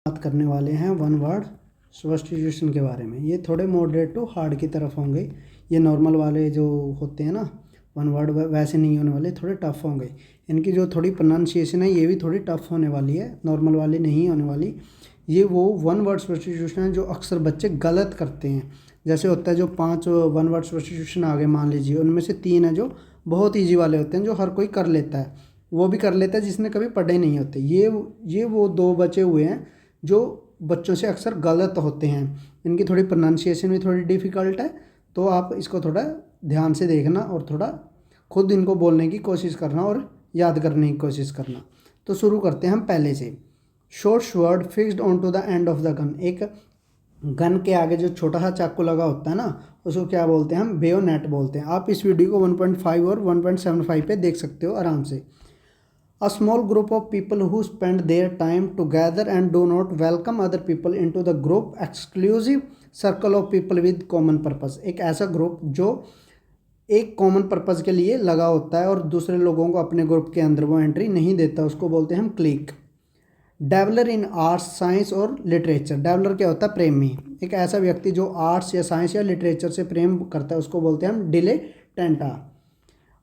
बात करने वाले हैं वन वर्ड सब्स्टिट्यूशन के बारे में। ये थोड़े मॉडरेट टू हार्ड की तरफ होंगे। ये नॉर्मल वाले जो होते हैं ना वन वर्ड वैसे नहीं होने वाले, थोड़े टफ होंगे। इनकी जो थोड़ी प्रोनाउंसिएशन है ये भी थोड़ी टफ होने वाली है, नॉर्मल वाली नहीं होने वाली। ये वो वन वर्ड सब्स्टिट्यूशन है जो अक्सर बच्चे गलत करते हैं। जैसे होता है जो 5 वन वर्ड सब्स्टिट्यूशन आगे मान लीजिए, उनमें से 3 है जो बहुत ईजी वाले होते हैं, जो हर कोई कर लेता है। वो भी कर लेता है जिसने कभी पढ़े नहीं होते। ये वो 2 बचे हुए हैं जो बच्चों से अक्सर गलत होते हैं। इनकी थोड़ी प्रोनाउंसिएशन भी थोड़ी डिफ़िकल्ट है, तो आप इसको थोड़ा ध्यान से देखना और थोड़ा खुद इनको बोलने की कोशिश करना और याद करने की कोशिश करना। तो शुरू करते हैं हम पहले से। Short sword fixed on to the end of the gun. एक गन के आगे जो छोटा सा चाकू लगा होता है ना, उसको क्या बोलते हैं हम? बेयोनेट बोलते हैं। आप इस वीडियो को 1.5 और 1.75 पे देख सकते हो आराम से। A small group of people who spend their time together and do not welcome other people into the group exclusive circle of people with common purpose। एक ऐसा ग्रुप जो एक कॉमन पर्पज़ के लिए लगा होता है और दूसरे लोगों को अपने ग्रुप के अंदर वो एंट्री नहीं देता, उसको बोलते हैं हम क्लिक। डेवलर इन आर्ट्स, साइंस और लिटरेचर। डेवलर क्या होता है? प्रेमी। एक ऐसा व्यक्ति जो आर्ट्स या साइंस या लिटरेचर से प्रेम करता है उसको बोलते हैं हम dilettante.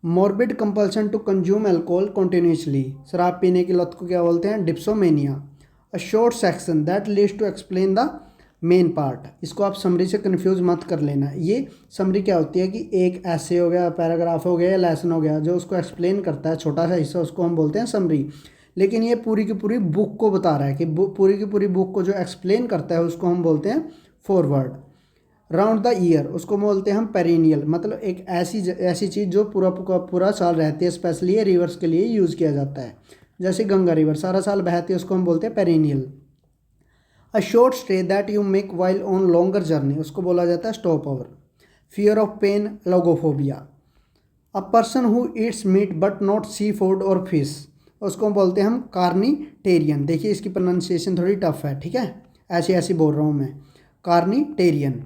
Morbid compulsion to consume alcohol continuously. शराब पीने की लत को क्या बोलते हैं? Dipsomania. A short section that leads to explain the main part. इसको आप समरी से कन्फ्यूज मत कर लेना। ये समरी क्या होती है कि एक ऐसे हो गया, पैराग्राफ हो गया या लेसन हो गया, जो उसको एक्सप्लेन करता है छोटा सा हिस्सा, उसको हम बोलते हैं समरी। लेकिन ये पूरी की पूरी बुक को बता रहा है कि पूरी की पूरी बुक को जो एक्सप्लेन करता है उसको हम बोलते हैं फॉरवर्ड। राउंड द ईयर उसको बोलते हैं हम पेरिनियल। मतलब एक ऐसी चीज़ जो पूरा साल रहती है, स्पेशली ये रिवर्स के लिए यूज़ किया जाता है। जैसे गंगा रिवर सारा साल बहती है, उसको हम बोलते हैं perennial. A short stay that you make while on longer journey उसको बोला जाता है stopover. Fear of pain, logophobia. A person who eats meat but not seafood और फिश उसको बोलते हैं हम कार्निटेरियन। देखिए इसकी प्रोनाउंसिएशन थोड़ी टफ है, ठीक है, ऐसी बोल रहा हूँ मैं, carnitarian.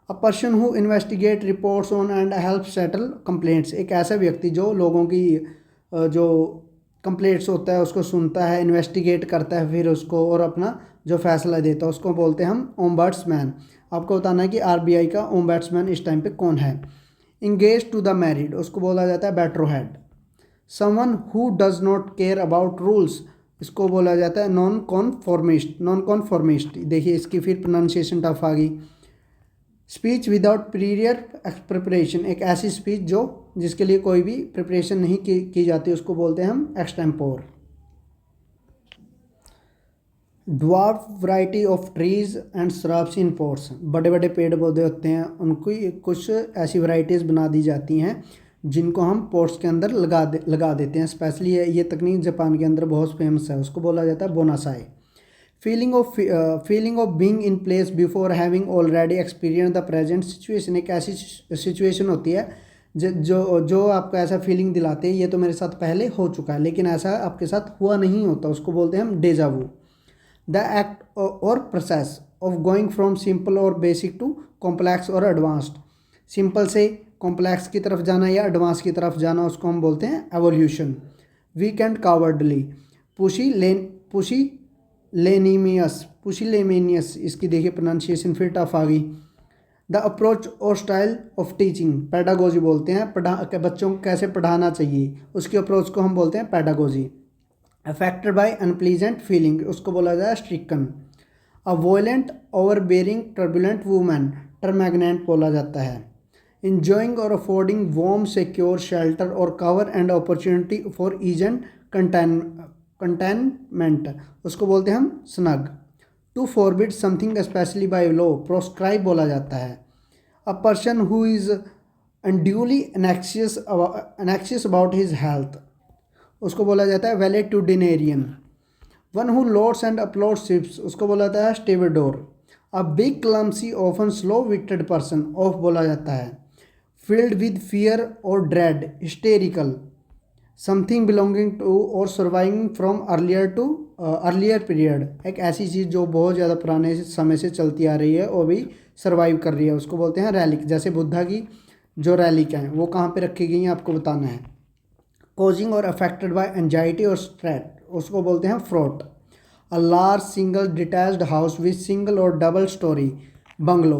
A person who investigate reports on and help settle complaints. एक ऐसा व्यक्ति जो लोगों की जो कंप्लेंट्स होता है उसको सुनता है, इन्वेस्टिगेट करता है फिर उसको, और अपना जो फैसला देता है उसको बोलते हैं हम ओम्बड्समैन। आपको बताना है कि आरबीआई का ओम्बड्समैन इस टाइम पे कौन है। इंगेज टू द मैरिड उसको बोला जाता है बेटरहेड। Someone who does not care about rules इसको बोला जाता है नॉन कॉन्फॉर्मिस्ट। देखिए इसकी फिर प्रोनाउंसिएशन टफ आ गई। Speech without prior preparation. एक ऐसी स्पीच जो जिसके लिए कोई भी प्रिपरेशन नहीं की जाती उसको बोलते हैं हम extempore. Dwarf variety of trees and shrubs in pots. बड़े बड़े पेड़ पौधे होते हैं, उनको कुछ ऐसी वैरायटीज़ बना दी जाती हैं जिनको हम पॉट्स के अंदर लगा देते हैं। स्पेशली ये तकनीक जापान के अंदर बहुत फेमस है, उसको बोला जाता है बोनासाई। Feeling of being in place before having already experience the present situation. एक ऐसी सिचुएशन होती है जो आपको ऐसा फीलिंग दिलाते हैं ये तो मेरे साथ पहले हो चुका है लेकिन ऐसा आपके साथ हुआ नहीं होता, उसको बोलते हैं हम डेजावू। द एक्ट और process of going from simple और बेसिक टू कॉम्प्लेक्स और एडवांस्ड। सिंपल से कॉम्प्लेक्स की तरफ जाना या एडवांस की तरफ जाना उसको हम बोलते हैं evolution. Weak and cowardly. Pusillanimous इसकी देखिए प्रोनाउंसिएशन फिर टफ आ गई। द अप्रोच और स्टाइल ऑफ टीचिंग पेडागोजी बोलते हैं। बच्चों को कैसे पढ़ाना चाहिए उसकी अप्रोच को हम बोलते हैं pedagogy. Affected by unpleasant feeling उसको बोला जाए stricken. A violent overbearing turbulent women termagant बोला जाता है। इंजॉइंग और अफोर्डिंग वार्म सिक्योर शेल्टर और cover and opportunity for ease and contentment उसको बोलते हैं हम snug. To forbid something specially by law proscribe बोला जाता है। A person who is unduly anxious about his health उसको बोला जाता है valetudinarian. One who loads and upload ships उसको बोला जाता है stevedore. A big clumsy often slow witted person of बोला जाता है। फील्ड विद फियर और dread hysterical. Something belonging to और सर्वाइविंग फ्रॉम अर्लियर पीरियड। एक ऐसी चीज़ जो बहुत ज़्यादा पुराने समय से चलती आ रही है और भी सर्वाइव कर रही है उसको बोलते हैं रैलिक। जैसे बुद्धा की जो रैलिक हैं वो कहाँ पे रखी गई हैं आपको बताना है। कॉजिंग और अफेक्टेड बाय एंजाइटी और स्ट्रेस उसको बोलते हैं fraught. A large single detached house with single और डबल स्टोरी बंगलो।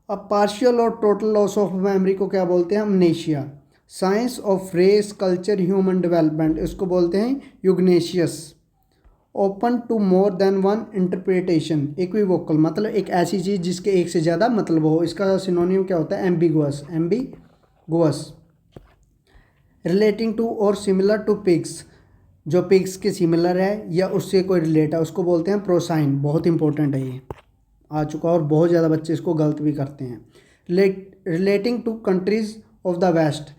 अब पार्शियल और टोटल लॉस ऑफ मेमोरी को क्या बोलते हैं? Amnesia. Science of race culture human development, इसको बोलते हैं eugenics. Open to more than one interpretation, equivocal मतलब एक ऐसी चीज़ जिसके एक से ज़्यादा मतलब हो, इसका सिनोनिम क्या होता है? Ambiguous, ambiguous. रिलेटिंग टू और सिमिलर टू पिग्स, जो पिग्स के सिमिलर है या उससे कोई रिलेट है उसको बोलते हैं प्रोसाइन। बहुत इंपॉर्टेंट है, ये आ चुका और बहुत ज़्यादा बच्चे इसको गलत भी करते हैं। Relating to countries of the west,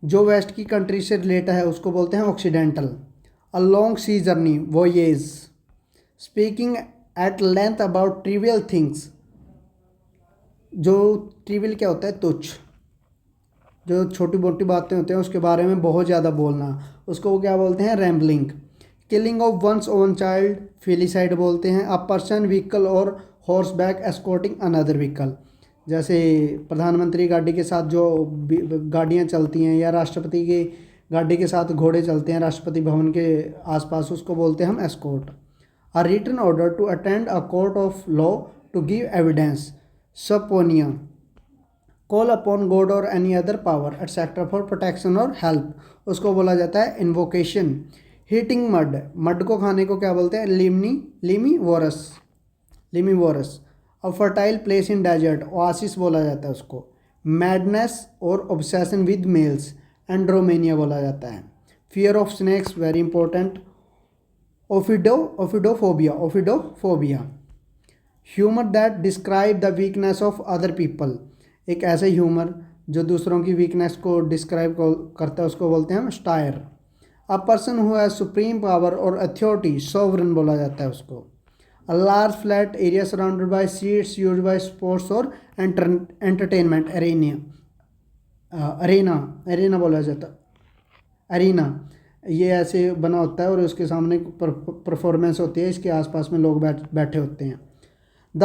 जो वेस्ट की कंट्री से रिलेट है उसको बोलते हैं occidental. A long sea journey, voyage. Speaking at length about trivial things, जो ट्रिवियल क्या होता है? तुच्छ, जो छोटी मोटी बातें होती हैं उसके बारे में बहुत ज़्यादा बोलना, उसको वो क्या बोलते हैं? Rambling. Killing of one's own child, filicide बोलते हैं। अ पर्सन, व्हीकल और horse back escorting another vehicle, जैसे प्रधानमंत्री गाड़ी के साथ जो गाड़ियाँ चलती हैं या राष्ट्रपति की गाड़ी के साथ घोड़े चलते हैं राष्ट्रपति भवन के आसपास, उसको बोलते हैं हम escort. A written order to attend a court of law to give evidence, subpoena. Call upon god और any other power etcetera for protection और हेल्प, उसको बोला जाता है इन्वोकेशन। हीटिंग मड, मड को खाने को क्या बोलते हैं? Limivorous. A fertile place in desert, oasis बोला जाता है उसको। मैडनेस और ऑब्सेशन विद मेल्स, एंड्रोमेनिया बोला जाता है। Fear of snakes, very important. Ophidiophobia. Humour that describe the weakness of other people, एक ऐसे ह्यूमर जो दूसरों की वीकनेस को डिस्क्राइब करता है उसको बोलते हैं हम stair. A person who has supreme power और अथॉरिटी, सोवरन बोला जाता है उसको। A large flat area surrounded by seats used by sports और एंटरटेनमेंट, अरेना बोला जाता है। अरीना, ये ऐसे बना होता है और उसके सामने परफॉर्मेंस होती है, इसके आसपास में लोग बैठे होते हैं। द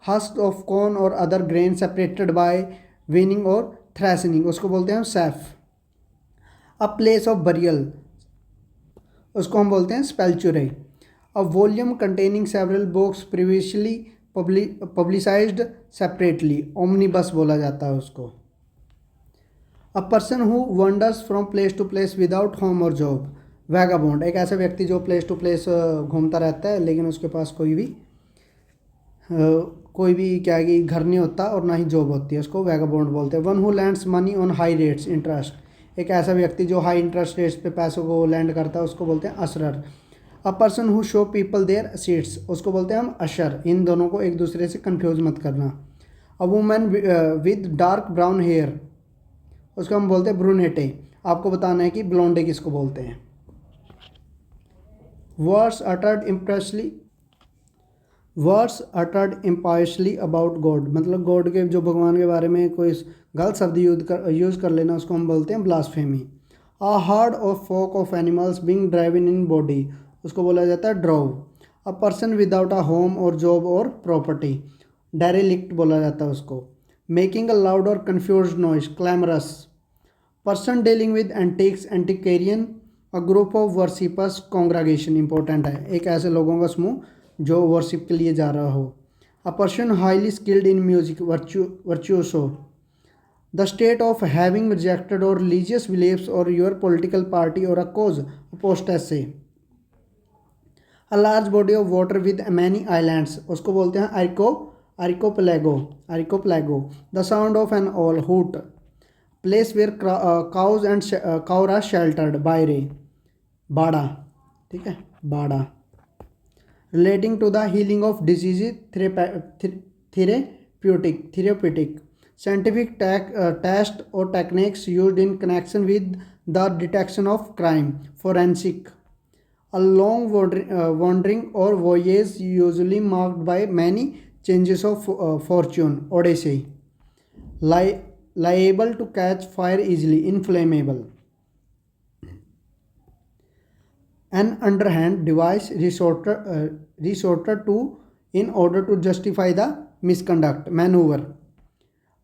हस्क ऑफ कॉर्न और other grain separated by winnowing और थ्रेसनिंग, उसको बोलते हैं हम chaff. A place of burial, उसको हम बोलते हैं sepulchre. A volume containing several books previously publicised separately, omnibus बोला जाता है उसको। A person who wanders from place to place without home और जॉब, वैगाबॉन्ड, एक ऐसा व्यक्ति जो प्लेस टू प्लेस घूमता रहता है लेकिन उसके पास कोई भी क्या कि घर नहीं होता और ना ही जॉब होती है, उसको वैगाबॉन्ड बोलते हैं। One who lands money on high rates interest, एक ऐसा व्यक्ति जो हाई इंटरेस्ट रेट्स पे पैसों को लैंड करता है उसको बोलते हैं usher. A person who show people their seats, उसको बोलते हैं हम अशर। इन दोनों को एक दूसरे से कंफ्यूज मत करना। A women with dark brown hair, उसको हम बोलते हैं ब्रूनेटे। आपको बताना है कि ब्लोंडे किसको बोलते हैं। वर्ड्स अटर्ड इम्पायसली अबाउट गॉड, मतलब गॉड के, जो भगवान के बारे में कोई गलत शब्द यूज़ कर लेना उसको हम बोलते हैं blasphemy. A herd of flock of animals being driven in body, उसको बोला जाता है drove. A person without a home और जॉब और प्रॉपर्टी, डेरेलिक्ट बोला जाता है उसको। मेकिंग अ लाउड और confused noise, clamorous. Person dealing with antiques, antiquarian. A group of worshippers, congregation, important है, एक ऐसे लोगों का समूह जो वर्शिप के लिए जा रहा हो। A person highly skilled in music, virtuoso. The state of having rejected और रिलीजियस बिलीव्स और योर पॉलिटिकल पार्टी और a cause, apostasy. A large body of water with many islands, उसको बोलते हैं archipelago. The sound of an owl, hoot. Place where cows and cower are sheltered, byre, बाड़ा, ठीक है, बाड़ा। Relating to the healing of disease, therapeutic. Scientific test और techniques used in connection with the detection of crime, forensic. A long wandering और voyage usually marked by many changes of fortune, odyssey. liable to catch fire easily, inflammable. An underhand device resorted to in order to justify the misconduct, maneuver.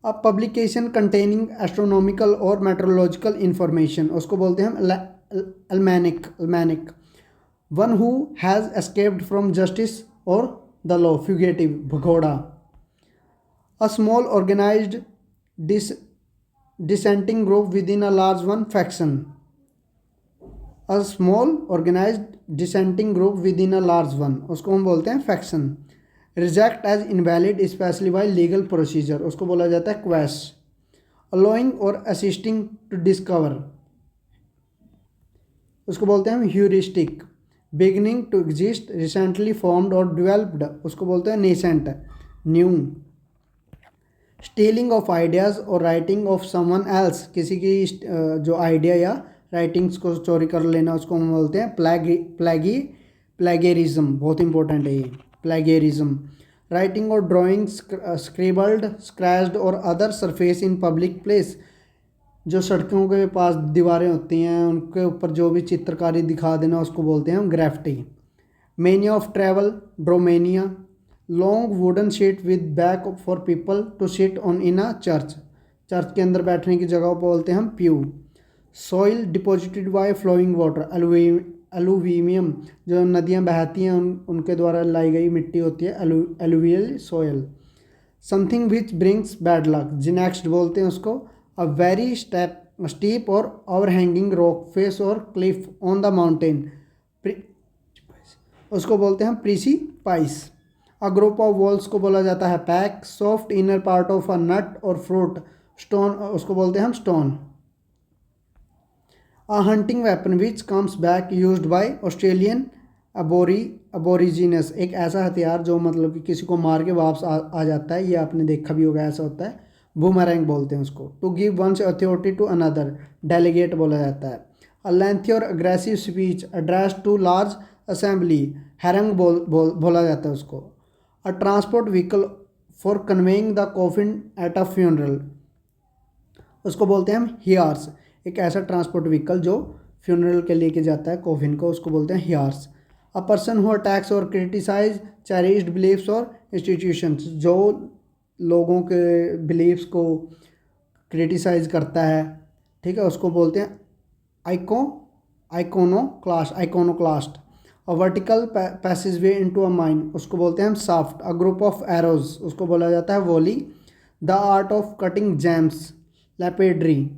A publication containing astronomical or meteorological information, उसको बोलते हैं हम almanac. One who has escaped from justice और the law, fugitive, भगोड़ा। A small organised dissenting group within a large one, faction. A small organised dissenting group within a large one, उसको हम बोलते हैं faction. Reject as invalid especially by legal procedure, उसको बोला जाता है quash. Allowing और assisting to discover, उसको बोलते हैं हम heuristic. Beginning to exist, recently formed और डेवलप्ड, उसको बोलते हैं nascent, new. Stealing of ideas और राइटिंग ऑफ समवन एल्स, किसी की जो आइडिया या राइटिंग्स को चोरी कर लेना, उसको हम बोलते हैं प्लेगेरिज्म, बहुत इंपॉर्टेंट है ये, प्लेगेरिज्म। राइटिंग और ड्राइंग स्क्रिबल्ड, स्क्रैच्ड और other surface in public place, जो सड़कों के पास दीवारें होती हैं उनके ऊपर जो भी चित्रकारी दिखा देना, उसको बोलते हैं हम graffiti. Mania of travel, dromomania. Long wooden seat with back for people to sit on in a church, church के अंदर बैठने की जगह को बोलते हैं हम pew. Soil deposited by flowing water, alluvium, जो नदियाँ बहती हैं उनके द्वारा लाई गई मिट्टी होती है alluvial soil. Something which brings bad luck, jinx बोलते हैं उसको। अ वेरी स्टीप और ओवरहैंगिंग रॉक फेस और क्लिफ ऑन द माउंटेन, उसको बोलते हैं हम precipice. A group of wolves को बोला जाता है pack. Soft inner part of a nut और फ्रूट, स्टोन, उसको बोलते हैं हम stone. A hunting weapon which comes back used by Australian aborigines, एक ऐसा हथियार जो मतलब कि किसी को मार के वापस आ जाता है, ये आपने देखा भी होगा, ऐसा होता है। बूमरैंग बोलते हैं उसको। To give one's authority to another, delegate बोला जाता है। अ लेंथी और aggressive speech address to large assembly, harangue बोला जाता है उसको। A transport vehicle for conveying the coffin at a funeral, उसको बोलते हैं हम हियार्स, एक ऐसा ट्रांसपोर्ट व्हीकल जो फ्यूनरल के लेके जाता है कॉफिन को, उसको बोलते हैं हियार्स। अ पर्सन हु अटैक्स और क्रिटिसाइज चेरिश्ड बिलीफ्स और इंस्टीट्यूशंस, जो लोगों के बिलीफ्स को क्रिटिसाइज करता है, ठीक है, उसको बोलते हैं iconoclast. A vertical passage way into a mine, उसको बोलते हैं हम shaft. A group of arrows, उसको बोला जाता है volley. The art of cutting gems, lapidary.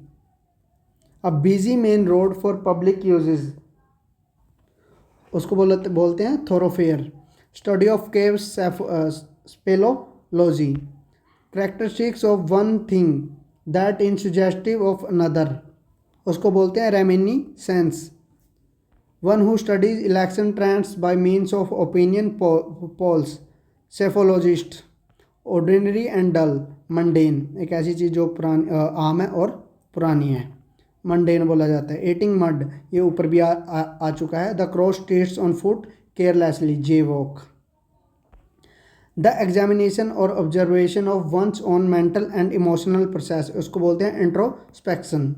A busy main road for public uses, उसको बोलते हैं thoroughfare. Study of caves, speleology. Characteristics of one thing that in suggestive of another, उसको बोलते हैं reminiscence. One who studies election trends by means of opinion poles, psephologist. Ordinary and dull, mundane, एक ऐसी चीज़ जो आम है और पुरानी है, मंडेन बोला जाता है। एटिंग मड, ये ऊपर भी आ चुका है। The cross streets on foot carelessly, jaywalk. The examination और observation of one's own mental and emotional process, उसको बोलते हैं introspection.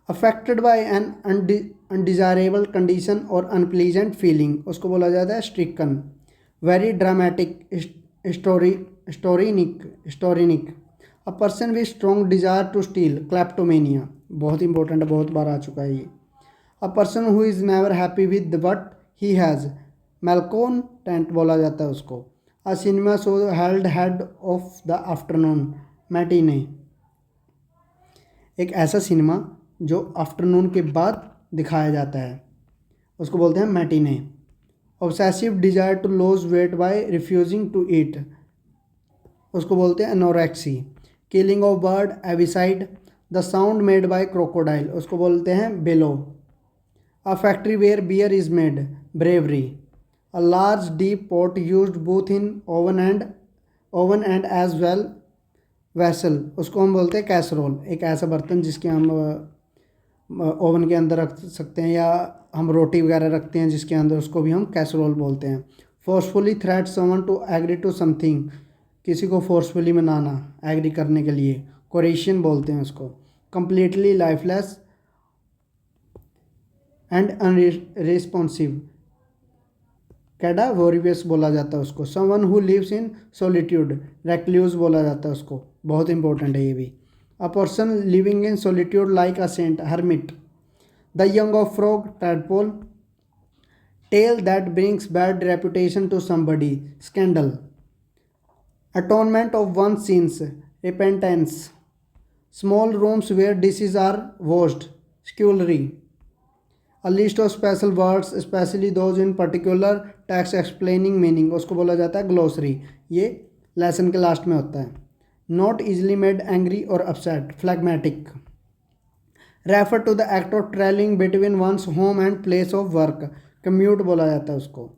Affected by an undesirable condition और अनप्लीजेंट फीलिंग, उसको बोला जाता है stricken. Very dramatic, histrionic. A person with strong desire to steal, kleptomania, बहुत इंपॉर्टेंट है, बहुत बार आ चुका है ये। A person who is never happy with what he has, मेलकोंटेंट बोला जाता है उसको। A cinema show held head of the afternoon, matinee, एक ऐसा सिनेमा जो आफ्टरनून के बाद दिखाया जाता है, उसको बोलते हैं matinee. Obsessive desire to lose weight by refusing to eat, उसको बोलते हैं anorexia. Killing of bird, avicide. The sound made by crocodile, उसको बोलते हैं bellow. A factory where beer is made, brewery. A large deep pot used both in oven and as well vessel, उसको हम बोलते हैं कैसरोल, एक ऐसा बर्तन जिसके हम ओवन के अंदर रख सकते हैं, या हम रोटी वगैरह रखते हैं जिसके अंदर, उसको भी हम कैसरोल बोलते हैं। Forcefully threat someone to agree to something, किसी को फोर्सफुली मनाना, एग्री करने के लिए, कोरेशन बोलते हैं उसको। Completely lifeless and unresponsive, cadaverous बोला जाता है उसको। Someone who lives in solitude, recluse बोला जाता है उसको, बहुत इंपॉर्टेंट है ये भी। A person living in solitude like a saint, hermit. The young of frog, tadpole. tale that brings bad reputation to somebody, scandal, atonement of one's sins, repentance, small rooms where dishes are washed, scullery, a list of special words especially those in particular text explaining meaning, उसको बोला जाता है glossary. ये lesson के last में होता है। Not easily made angry और upset, phlegmatic, refer to the act of travelling between one's home and place of work, commute बोला जाता है उसको।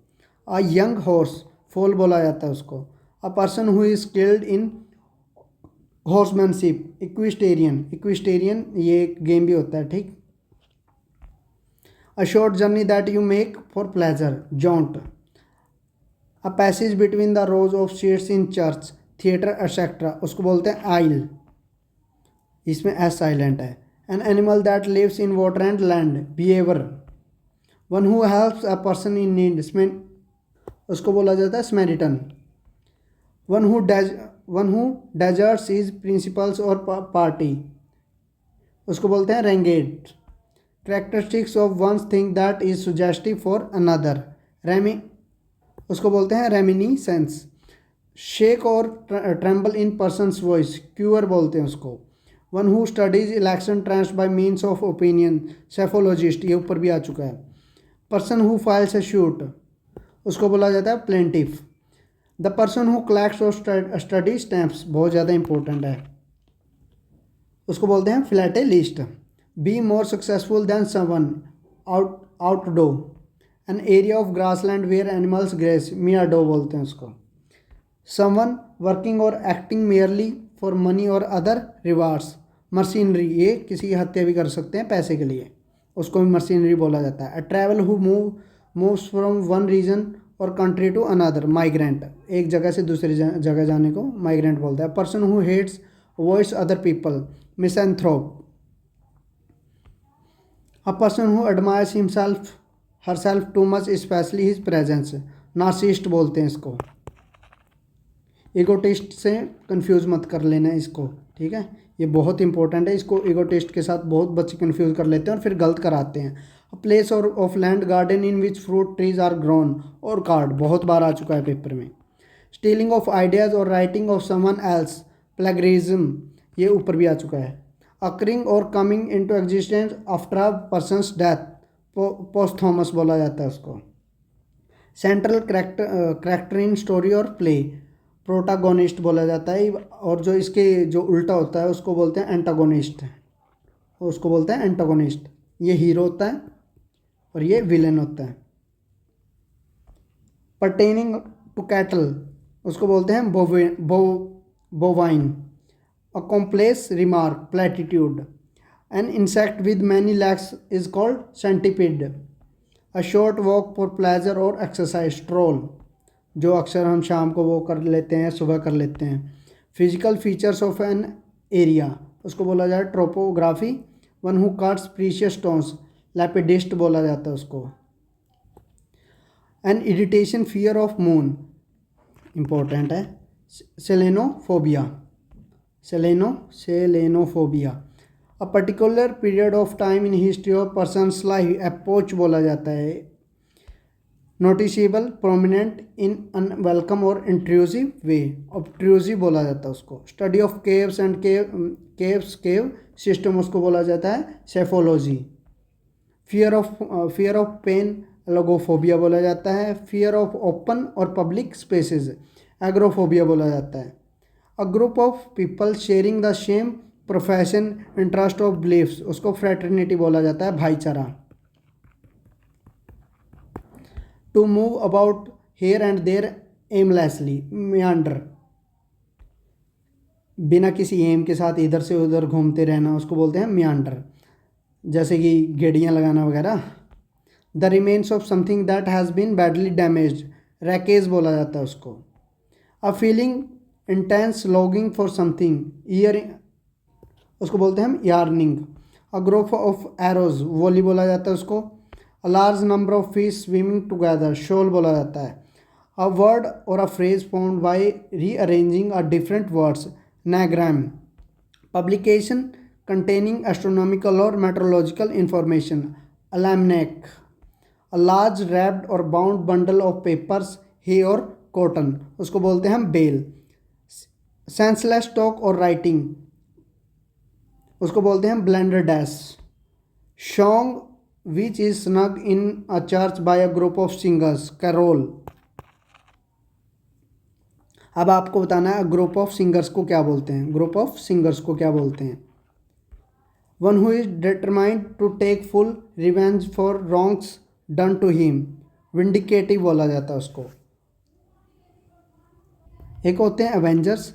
अ यंग हॉर्स, फोल बोला जाता है उसको। A person who is skilled in horsemanship, equestrian, equestrian ये एक गेम भी होता है, ठीक। A short journey that you make for pleasure, jaunt, a passage between the rows of seats in church, theatre, etc. उसको बोलते हैं aisle, इसमें s silent है। An animal that lives in water and land, beaver, one who helps a person in need, उसको बोला जाता है Samaritan, one who deserts his principles or party, उसको बोलते हैं renegade। Characteristics of one's thing that is suggestive for another, उसको बोलते हैं reminiscence। Shake और tremble in person's voice, queer बोलते हैं उसको। One who studies election trends by means of opinion, cephalogist, ये ऊपर भी आ चुका है। Person who files a suit, उसको बोला जाता है plaintiff। The person who collects or studies stamps, बहुत ज़्यादा इंपॉर्टेंट है, उसको बोलते हैं philatelist। Be more successful than someone, outdoor, an area of grassland where animals graze, meadow बोलते हैं उसको। Someone working or acting merely for money or other rewards, mercenary, ये किसी की हत्या भी कर सकते हैं पैसे के लिए, उसको भी mercenary बोला जाता है। A traveler who moves from one region or country to another, migrant, एक जगह से दूसरी जगह जाने को migrant बोलता है। Person who hates, avoids other people, misanthrope। A person who admires himself, herself too much, especially his presence, narcissist बोलते हैं इसको। ईगोटिस्ट से कंफ्यूज मत कर लेना इसको, ठीक है, ये बहुत इंपॉर्टेंट है। इसको ईगोटिस्ट के साथ बहुत बच्चे कंफ्यूज कर लेते हैं और फिर गलत कराते हैं। अ प्लेस और of land garden in which fruit trees are grown, orchard बहुत बार आ चुका है पेपर में। स्टीलिंग ऑफ आइडियाज़ और writing of someone else, plagiarism, ये ऊपर भी आ चुका है। अकरिंग और coming into existence after a person's death, posthumous बोला जाता है उसको। सेंट्रल करैक्टर इन स्टोरी और प्ले, प्रोटागोनिस्ट बोला जाता है। और जो इसके जो उल्टा होता है उसको बोलते हैं एंटागोनिस्ट, उसको बोलते हैं एंटागोनिस्ट। ये हीरो होता है और ये विलेन होता है। पर्टेनिंग टू कैटल, उसको बोलते हैं bovine. A complex remark, platitude. An insect with many legs is called centipede. A short walk for pleasure or exercise, stroll, जो अक्सर हम शाम को वो कर लेते हैं, सुबह कर लेते हैं। Physical features of an area, उसको बोला जाता है topography. One who cuts precious stones, lapidist बोला जाता है उसको। An irritation, fear of moon, important है। Selenophobia, selenophobia. A particular period of time in history of person's life, epoch बोला जाता है। नोटिसेबल, प्रोमिनेंट, इन अनवेलकम और इंट्रूसिव वे, ऑब्ट्रूसिव बोला जाता है उसको। Study of caves and cave system, उसको बोला जाता है psephology. Fear of pain, logophobia बोला जाता है। फियर ऑफ ओपन और पब्लिक स्पेसेस, एग्रोफोबिया बोला जाता है। A group of people sharing the same profession, interest of beliefs, उसको फ्रेटर्निटी बोला जाता है, भाईचारा। To move about here and there aimlessly, meander, बिना किसी एम के साथ इधर से उधर घूमते रहना, उसको बोलते हैं मियांडर, जैसे कि गेड़ियाँ लगाना वगैरह। The remains of something that has been badly damaged, wreckage बोला जाता है उसको। A feeling intense longing for something, year, उसको बोलते हैं हम yearning. A group of arrows, volley बोला जाता है उसको। A large number of fish swimming together, shoal बोला जाता है। अ वर्ड और a phrase formed by rearranging a different words, anagram. Publication containing astronomical और meteorological information, almanac. A large wrapped और bound bundle of papers, hay और cotton, उसको बोलते हैं हम बेल। सेंसलेस टॉक और राइटिंग, उसको बोलते हैं balderdash. Song which is sung in a church by a group of singers, carol. अब आपको बताना है ग्रुप ऑफ सिंगर्स को क्या बोलते हैं, ग्रुप ऑफ सिंगर्स को क्या बोलते हैं। One who is determined to take full revenge for wrongs done to him, vindictive बोला जाता है उसको। एक होते हैं एवेंजर्स,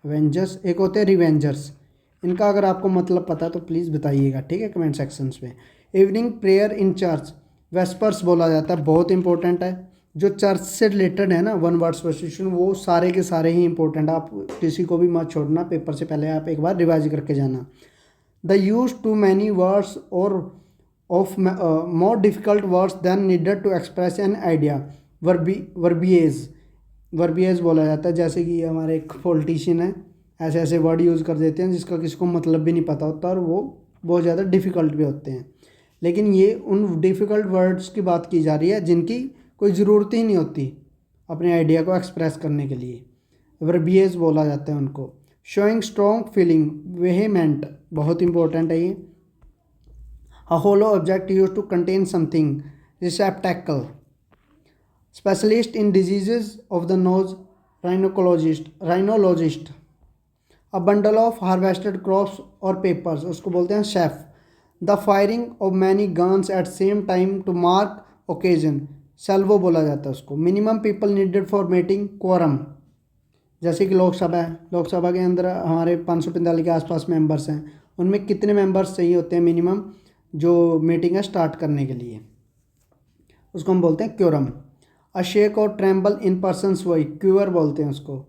एवेंजर्स, एक होते हैं रिवेंजर्स। इनका अगर आपको मतलब पता है तो प्लीज़ बताइएगा, ठीक है, कमेंट सेक्शंस में। Evening prayer in church, vespers बोला जाता है, बहुत इंपॉर्टेंट है। जो चर्च से रिलेटेड है ना वन वर्ड सब्स्टिट्यूशन, वो सारे के सारे ही इंपॉर्टेंट, आप किसी को भी मत छोड़ना, पेपर से पहले आप एक बार रिवाइज करके जाना। The use to many words और of more difficult words than needed to express an idea, verbiage, verbiage बोला जाता है। जैसे कि हमारे एक पॉलिटिशियन है, ऐसे ऐसे वर्ड यूज़ कर देते हैं जिसका किसी को मतलब भी नहीं पता होता और वो बहुत ज़्यादा डिफ़िकल्ट भी होते हैं। लेकिन ये उन डिफ़िकल्ट वर्ड्स की बात की जा रही है जिनकी कोई ज़रूरत ही नहीं होती अपने आइडिया को एक्सप्रेस करने के लिए, वर्बिएज बोला जाता है उनको। शोइंग स्ट्रॉन्ग फीलिंग, वेहेमेंट, बहुत इंपॉर्टेंट है ये। A hollow object use to contain something, receptacle. Specialist in diseases of the nose, rhinologist. A bundle of harvested crops और पेपर्स, उसको बोलते हैं sheaf. The firing of many guns at same time to mark occasion, salvo बोला जाता है उसको। Minimum people needed for meeting, quorum. जैसे कि लोकसभा है, लोकसभा के अंदर हमारे 545 के आसपास मेंबर्स हैं, उनमें कितने मेंबर्स चाहिए होते हैं मिनिमम जो मीटिंग है स्टार्ट करने के लिए, उसको हम बोलते हैं क्योरम। अ शेक और tremble in person's voice, quaver बोलते हैं उसको।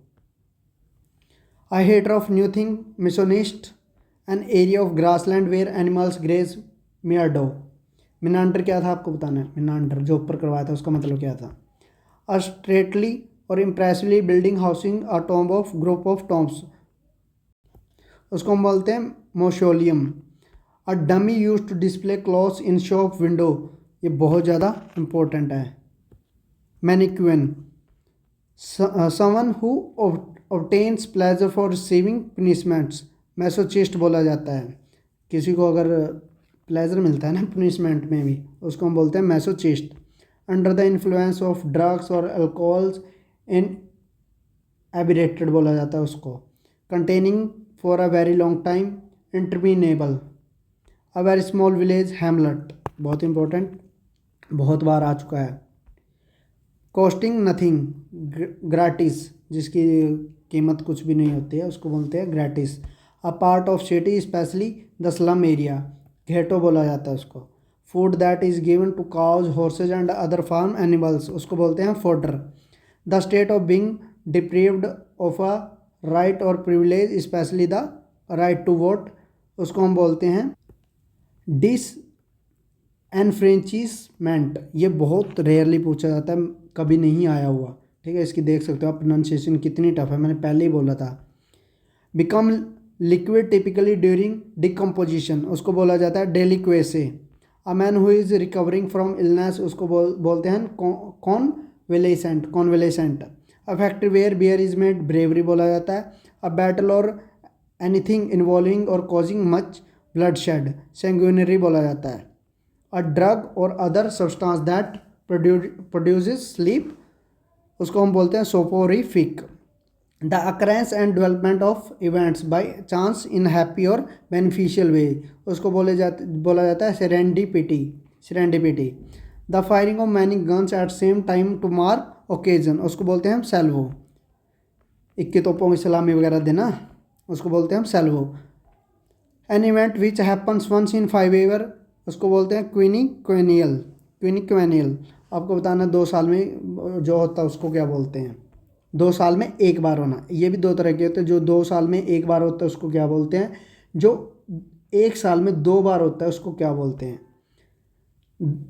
A hater of new thing, misoneist. An area of grassland where animals graze, meadow. Meander क्या था आपको बताना है, मिनांडर जो ऊपर करवाया था उसका मतलब क्या था। अ स्ट्रेटली और impressively building housing a tomb of group of tombs, उसको हम बोलते हैं mausoleum. A dummy use to display clothes in shop window, ये बहुत ज़्यादा इंपॉर्टेंट है। Mannequin, someone who obtains pleasure for receiving punishments, masochist बोला जाता है। किसी को अगर प्लेजर मिलता है ना पनिशमेंट में भी, उसको हम बोलते हैं masochist. Under the influence of drugs और अल्कोहल्स, इन एबिरेटेड बोला जाता है उसको। Containing for a very long time, interminable. A very small village, Hamlet, बहुत इंपॉर्टेंट, बहुत बार आ चुका है। कॉस्टिंग नथिंग, ग्राटिस, जिसकी कीमत कुछ भी नहीं होती है उसको बोलते हैं gratis. A part of city specially the slum area, ghetto बोला जाता है उसको। Food that is given to cows, horses and other farm animals, उसको बोलते हैं fodder. The state of being deprived of a right or privilege, specially the right to vote, उसको हम बोलते हैं डिस एनफ्रेंचिसमेंट। ये बहुत रेयरली पूछा जाता है, कभी नहीं आया हुआ, ठीक है। इसकी देख सकते हो आप प्रोनाउंसिएशन कितनी टफ है, मैंने पहले ही बोला था। Become liquid typically during decomposition, उसको बोला जाता है deliquesce. A man who is recovering from illness, उसको बोलते हैं convalescent, convalescent. A factory where beer is made, brewery बोला जाता है। A battle or anything involving or causing much bloodshed, sanguinary बोला जाता है। A drug or other substance that produces sleep, उसको हम बोलते हैं soporific. The occurrence and development of events by chance in happy और बेनिफिशियल वे, उसको बोला जाता है serendipity, serendipity. The firing of many guns at same time to mark occasion, उसको बोलते हैं हम सेल्वो। इक्की तोपों की सलामी वगैरह देना, उसको बोलते हैं हम सेल्वो। An event which happens once in 5 year, उसको बोलते हैं क्विनिक्वेनियल, क्विनिक्वेनियल। आपको बताना 2 साल में जो होता है उसको क्या बोलते हैं, 2 साल में एक बार होना। ये भी 2 तरह के होते हैं, जो 2 साल में एक बार होता है उसको क्या बोलते हैं, जो 1 साल में 2 बार होता है उसको क्या बोलते हैं।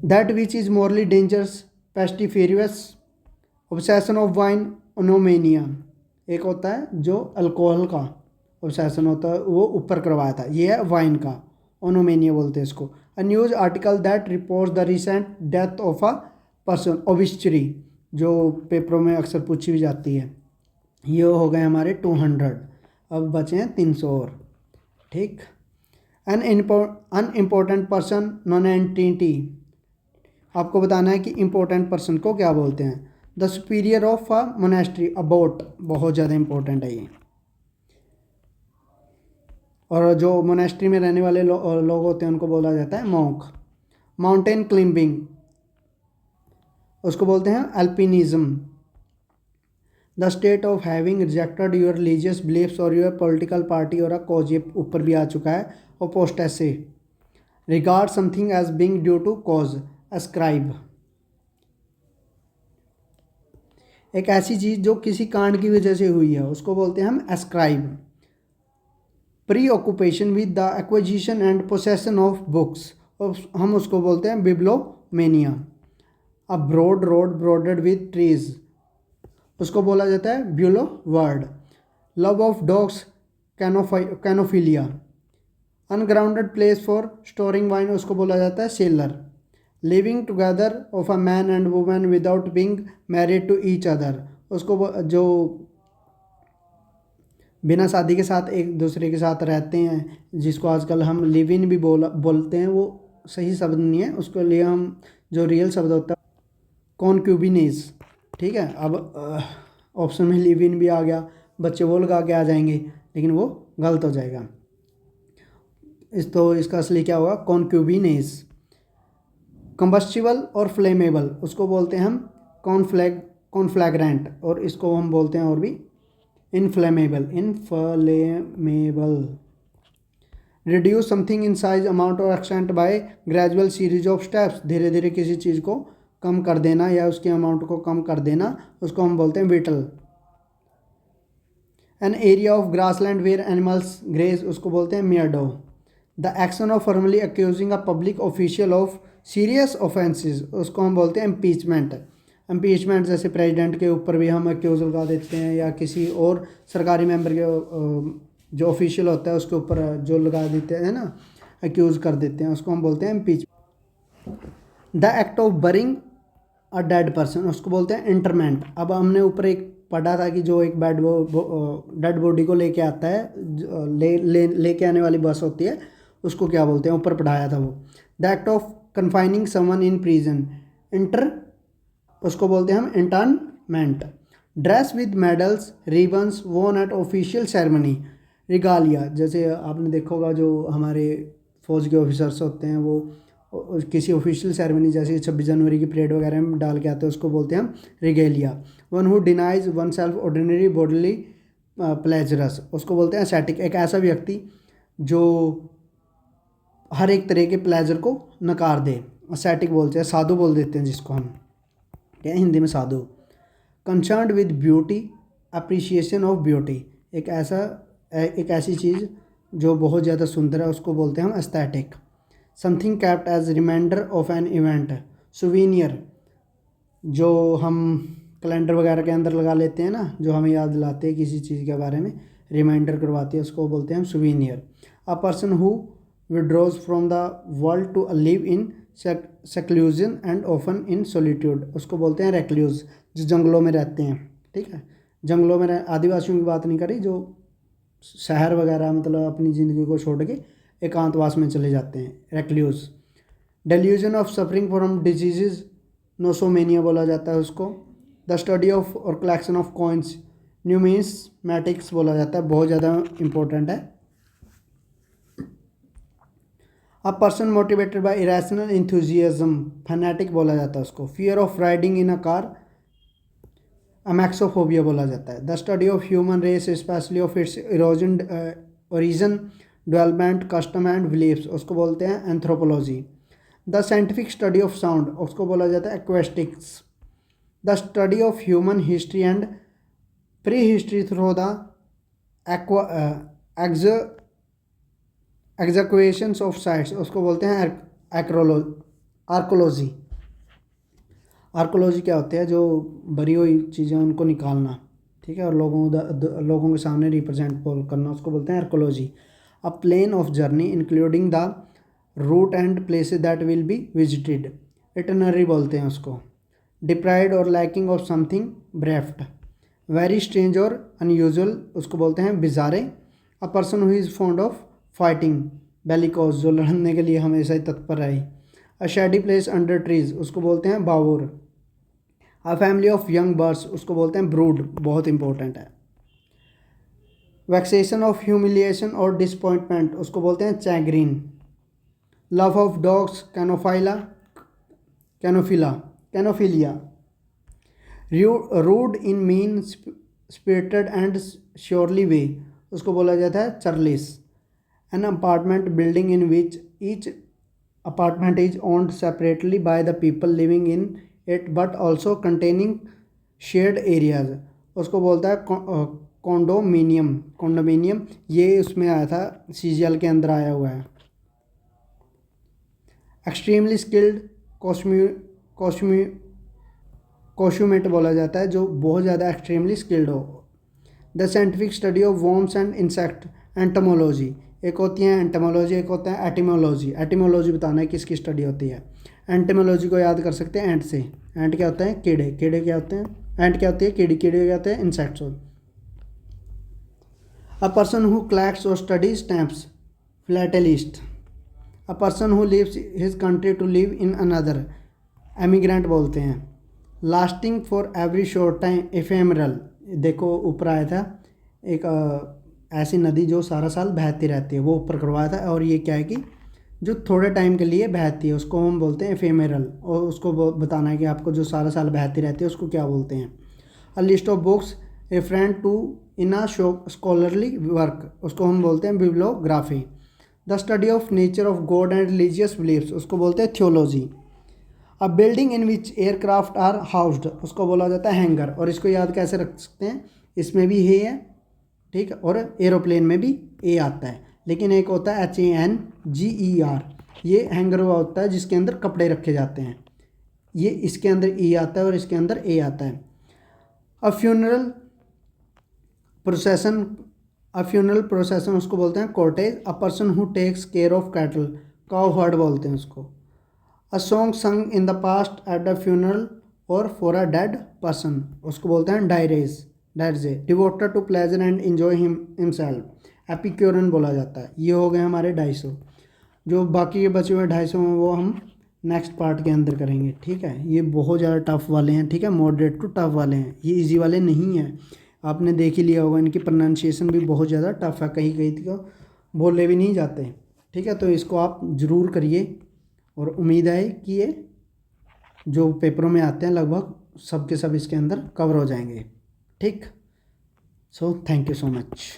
That which is morally dangerous, pestiferous. Obsession of wine, oenomania. एक होता है जो अल्कोहल का ऑब्सेशन होता है, वो ऊपर करवाया था, ये है वाइन का, ओनोमेनिया बोलते हैं इसको। A news article that reports the recent death of a person, obituary, जो पेपरों में अक्सर पूछी भी जाती है। ये हो गए हमारे 200, अब बचे हैं 300 और। ठीक। अनइम्पोर्टेंट पर्सन, नॉन एंटिटी, आपको बताना है कि इम्पोर्टेंट पर्सन को क्या बोलते हैं। The superior of a monastery, abode, बहुत ज़्यादा इंपॉर्टेंट है ये। और जो मोनेस्ट्री में रहने वाले लोग होते हैं उनको बोला जाता है मॉन्क। माउंटेन क्लिम्बिंग, उसको बोलते हैं alpinism. The state of having rejected your religious beliefs or your political party और अ कॉज, ये ऊपर भी आ चुका है। Apostasy, regard something as being due to cause, ascribe, एक ऐसी चीज़ जो किसी कांड की वजह से हुई है उसको बोलते हैं हम ascribe. Preoccupation with the acquisition and possession of books, हम उसको बोलते हैं bibliomania. A broad road bordered with trees, उसको बोला जाता है boulevard. Love of dogs, cynophilia. Underground place for storing wine, उसको बोला जाता है cellar. Living together of a man and woman without being married to each other, उसको जो बिना शादी के साथ एक दूसरे के साथ रहते हैं, जिसको आजकल हम लिव इन भी बोलते हैं, वो सही शब्द नहीं है, उसके लिए हम जो रियल शब्द होता है कॉन्क्यूबिनेज। ठीक है, अब ऑप्शन में लिव इन भी आ गया, बच्चे वो लगा के आ जाएंगे लेकिन वो गलत हो जाएगा। इसका असली क्या होगा, कॉन्क्यूबिनेज। कंबस्टिबल और फ्लेमेबल, उसको बोलते हैं हम कॉन्फ्लैग्रेंट, और इसको हम बोलते हैं और भी inflammable. Reduce something in size, amount or extent by gradual series of steps, धीरे धीरे किसी चीज़ को कम कर देना या उसके अमाउंट को कम कर देना, उसको हम बोलते हैं whittle. An area of grassland where animals graze, उसको बोलते हैं meadow. The action of formally accusing a public official of serious offences, उसको हम बोलते हैं इम्पीचमेंट। इम्पीचमेंट जैसे प्रेसिडेंट के ऊपर भी हम अक्यूज़ लगा देते हैं, या किसी और सरकारी मेंबर के जो ऑफिशियल होता है उसके ऊपर जो लगा देते हैं ना, अक्यूज़ कर देते हैं, उसको हम बोलते हैं impeachment. The act of burying a dead person, उसको बोलते हैं इंटरमेंट। अब हमने ऊपर एक पढ़ा था कि जो एक डेड बॉडी को लेके आता है, लेके आने वाली बस होती है, उसको क्या बोलते हैं, ऊपर पढ़ाया था वो। The act of confining someone in prison, उसको बोलते हैं हम इंटर्नमेंट। ड्रेस विद मेडल्स रिबन्स वोन एट ऑफिशियल सेरेमनी, रिगालिया, जैसे आपने देखा होगा जो हमारे फौज के ऑफिसर्स होते हैं वो किसी ऑफिशियल सेरेमनी जैसे 26 जनवरी की परेड वगैरह में डाल के आते हैं, उसको बोलते हैं हम regalia. One who denies one self ordinary bodily pleasures, उसको बोलते हैं एसेटिक, एक ऐसा व्यक्ति जो हर एक तरह के प्लेजर को नकार दे, एसेटिक बोलते हैं, साधु बोल देते हैं जिसको हम, क्या हिंदी में साधु। Concerned with beauty, appreciation of beauty, एक ऐसी चीज़ जो बहुत ज़्यादा सुंदर है, उसको बोलते हैं हम aesthetic. Something kept as reminder of an event, souvenir, जो हम कैलेंडर वगैरह के अंदर लगा लेते हैं ना, जो हमें याद दिलाते हैं किसी चीज़ के बारे में, रिमाइंडर करवाती है, उसको बोलते हैं हम souvenir. A person who withdraws from the world to live in seclusion and often in solitude, उसको बोलते हैं रेक्लूज, जो जंगलों में रहते हैं। ठीक है, जंगलों में आदिवासियों की बात नहीं करी, जो शहर वगैरह मतलब अपनी ज़िंदगी को छोड़ के एकांतवास में चले जाते हैं, recluse. Delusion of suffering from disease, nosomania बोला जाता है उसको। The study of or collection of coins, numismatics बोला जाता है, बहुत ज़्यादा इंपॉर्टेंट है। A person motivated by irrational enthusiasm, fanatic बोला जाता है उसको। Fear of riding in a car, amaxophobia बोला जाता है। The study of human race specially of its origin development custom and beliefs, उसको बोलते हैं anthropology. The scientific study of sound, उसको बोला जाता है acoustics. The study of human history and pre history through the excavations of sites, उसको बोलते हैं आर्कोलॉजी। आर्कोलॉजी क्या होते हैं, जो बरी हुई चीज़ें उनको निकालना, ठीक है, और लोगों के सामने रिप्रेजेंट करना, उसको बोलते हैं archaeology. A plan of journey including the route and places that will be visited, itinerary बोलते हैं उसको। Deprived or lacking of something bereft, very strange or unusual उसको बोलते हैं bizarre. A person who is fond of fighting, bellicose जो लड़ने के लिए हमेशा ही तत्पर रहे। A shady place under trees उसको बोलते हैं bower. A family of young birds उसको बोलते हैं ब्रूड, बहुत इंपॉर्टेंट है। Vexation of humiliation or disappointment उसको बोलते हैं chagrin. Love of dogs cynophilia. Rude in mean spirited and surly way उसको बोला जाता है churlish. An apartment building in which each apartment is owned separately by the people living in it but also containing shared areas उसको बोलता है condominium. ये उसमें आया था, सीजीएल के अंदर आया हुआ है। एक्सट्रीमली स्किल्ड कॉस्यूमेट बोला जाता है, जो बहुत ज़्यादा एक्सट्रीमली स्किल्ड हो। The scientific study of worms and insect, entomology एक होती है, एंटमोलॉजी एक होता है एटिमोलॉजी। एटिमोलॉजी बताना है किसकी स्टडी होती है। एंटमोलॉजी को याद कर सकते हैं एंट से। एंट क्या होता है? कीड़े। कीड़े क्या होते हैं? एंट क्या होती है? कीड़ी। कीड़े क्या होते हैं? Insects. A person who collects or study stamps, philatelist. A person who leaves his country to live in another, emigrant बोलते हैं। Lasting for every short time, ephemeral. देखो ऊपर आया था एक ऐसी नदी जो सारा साल बहती रहती है, वो ऊपर करवाया था। और ये क्या है कि जो थोड़े टाइम के लिए बहती है उसको हम बोलते हैं एफेमरल। और उसको बताना है कि आपको जो सारा साल बहती रहती है उसको क्या बोलते हैं। A list of books a friend to in a scholarly work उसको हम बोलते हैं bibliography. The study of nature of God and religious beliefs उसको बोलते हैं theology. A building in which aircraft are housed उसको बोला जाता है हैंगर। और इसको याद कैसे रख सकते हैं? इसमें भी है, ठीक है, और एरोप्लेन में भी ए आता है, लेकिन एक होता है HANGER। ये हैंगर हुआ होता है जिसके अंदर कपड़े रखे जाते हैं। ये इसके अंदर ई आता है और इसके अंदर ए आता है। अ फ्यूनरल प्रोसेसन उसको बोलते हैं cortege. A person who takes care of cattle, cowherd बोलते हैं उसको। A song sung in the past at the funeral or for a dead person उसको बोलते हैं dirge. Devoted to pleasure and enjoy himself, epicurean बोला जाता है। ये हो गए हमारे 250। जो बाकी के बचे हुए 250 हैं वो हम नेक्स्ट पार्ट के अंदर करेंगे, ठीक है। ये बहुत ज़्यादा टफ वाले हैं, ठीक है, मॉडरेट टू टफ वाले हैं, ये इजी वाले नहीं हैं। आपने देख ही लिया होगा, इनकी प्रोनाउंसिएशन भी बहुत ज़्यादा टफ है, कहीं कहीं तो बोले भी नहीं जाते, ठीक है। तो इसको आप ज़रूर करिए और उम्मीद है कि ये जो पेपरों में आते हैं लगभग सब के सब इसके अंदर कवर हो जाएंगे, ठीक। So thank you so much.